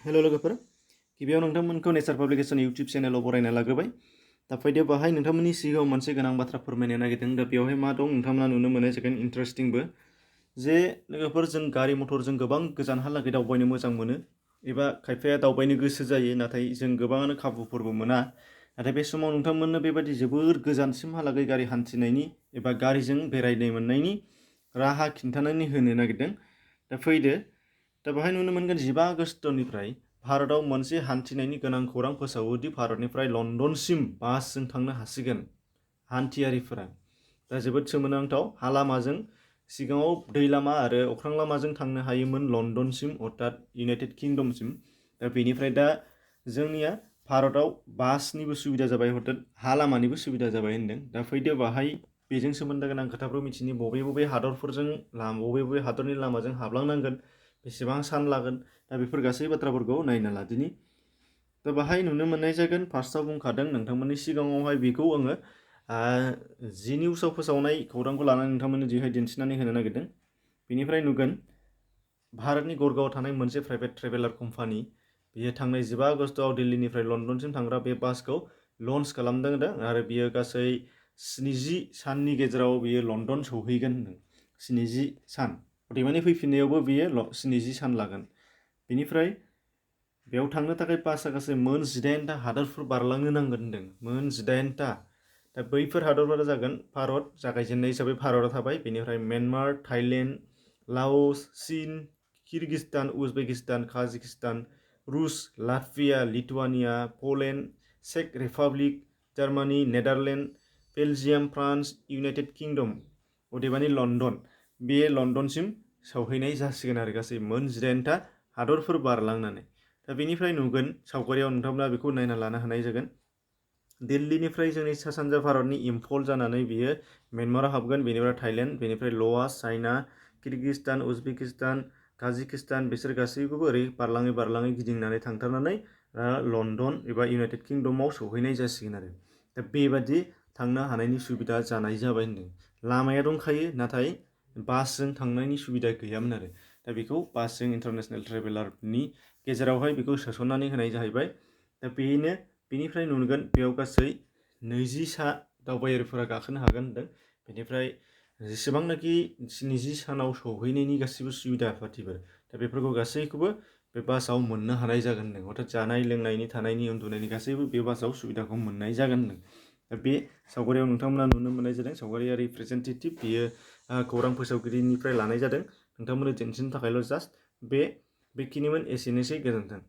hello लोगोफोर गिबियाव नोंथांमोनखौ नेचार publication इउट्यूब चेनेलाव बरायना लाग्रोबाय दा फैदो बाहाय नोंथांमोननि सिगाङाव मोनसे गोनां बाथ्रा फोरमायनो नागिरदों दा बेवहाय मा दं नोंथांमोना नुनो मोनो जोबोद इन्टारेस्टिंबो जे लोगोफोर जों गारि मटरजों गोबां गोजानहालागै दावबायनो मोजां मोनो एबा खायफाया दावबायनो गोसो जायो नाथाय जों गोबाङानो खाबुफोरबो मोना नाथाय बे समाव नोंथांमोननो बेबायदि जोबोर गोजानसिमहालागै गारि हान्थिनायनि एबा गारिजों बेरायनो मोननायनि राहा खिन्थानानै होनो नागिरदों दा फैदो दा बेहाय नुनो मोनगोन 15 आगस्तनिफ्राय भारताव मोनसे हान्थिनायनि गोनां खौरां फोसावोदि भारतनिफ्राय लन्डनसिम बासजों थांनो हासिगोन हान्थियारिफोरा दा जोबोद सोमोनांथाव हा लामाजों सिगाङाव दै लामा आरो अख्रां लामाजों थांनो हायोमोन लन्डनसिम अर्थात इउनाइटेड किंडमसिम दा बेनिफ्राय दा जोंनिया भारताव बासनिबो सुबिदा जाबाय अर्थात हा लामानिबो सुबिदा जाबाय होनदों दा फैदो बाहाय बेजों सोमोन्दो गोनां खोथाफोरखौ मिथिनि बबे हादरफोरजों बबे हादरनि लामाजों हाबलांनांगोन बेसेबां सान लागोन दा बेफोर गासै बाथ्राफोरखौ नायना लादिनि दा बाहाय नुनो मोननाय जागोन फार्स्टआव बुंखादों नोंथांमोननि सिगाङावहाय बेखौ आङो जि निउसाव फोसावनाय खौरांखौ लानानै नोंथांमोननो जिहाय दिन्थिनानै होनो नागिरदों बेनिफ्राय नुगोन भारतनि गुरगांवआव थानाय मोनसे प्राइभेट ट्रेभेलार कम्पानि बियो थांनाय 15 आगस्तआव दिल्लीनिफ्राय लन्डनसिम थांग्रा बे बासखौ लन्च खालामदों आरो बियो गासै 70 साननि गेजेराव बियो लन्डन सौहैगोन होनदों 70 सान अदेबानि फैफिननायावबो बियो 70 सान लागोन बेनिफ्राय बेयाव थांनो थाखाय बासआ गासै मोन 18टा हादोरफोर बारलांनो नांगोन होनदों मोन 18टा दा बैफोर हादरफोरा जागोन भारत जागायजेननाय हिसाबै भारतआ थाबाय बेनिफ्राय म्यानमार थाइलेन्ड लाओस चीन किर्गिस्तान उजबेकिस्तान काजाखस्तान रूस लाटभिया लिथुआनिया पोलेन्ड चेक Republic Germany Netherland Belgium France United Kingdom अदेबानि लन्डन बे लन्डनसिम सौहैनाय जासिगोन आरो गासै मोन 18टा हादरफोर बारलांनानै दा बेनिफ्राय नुगोन सावगारियाव नोंथांमोना बेखौ नायना लानो हानाय जागोन दिल्लीनिफ्राय जोंनि सा सानजा भारतनि इम्फल जानानै बियो म्यानमाराव हाबगोन बेनिफ्राय थाइलेन्ड बेनिफ्राय लाओस चाइना किर्गिस्तान उजबेकिस्तान काजाखस्तान बिसोर गासैखौबो ओरै बारलाङै गिदिंनानै थांथारनानै लन्डन एबा इउनाइटेड किंडमाव सौहैनाय जासिगोन आरो दा बेबादि थांनो हानायनि सुबिदा जानाय जाबाय होनदों लामाया दंखायो नाथाय बासजों थांनायनि सुबिदा गैयामोन आरो दा बेखौ बासजों इन्टारनेशनेल ट्रेभेलारनि गेजेरावहाय बेखौ सोसननानै होनाय जाहैबाय दा बेनिफ्राय नुगोन बेयाव गासै 20 दावबायारिफोरा गाखोनो हागोन होनदों बेनिफ्राय जेसेबांनाखि 70 सानाव सौहैनायनि गासैबो सुबिदा पातिफोर दा बेफोरखौ गासैखौबो बे बासाव मोननो हानाय जागोन होनदों अर्थात जानाय लोंनायनि थानायनि उन्दुनायनि गासैबो बे बासाव सुबिदाखौ मोननाय जागोन होनदों दा बे सावगारियाव नोंथांमोना नुनो मोननाय जादों सावगारिया रिप्रेजेन्टेटिभ बियो खौरां फोसावगिरिनिफ्राय लानाय जादों नोंथांमोननो दिन्थिनो थाखायल' जास्ट बेखिनिमोन एसेनोसै गोजोन्थों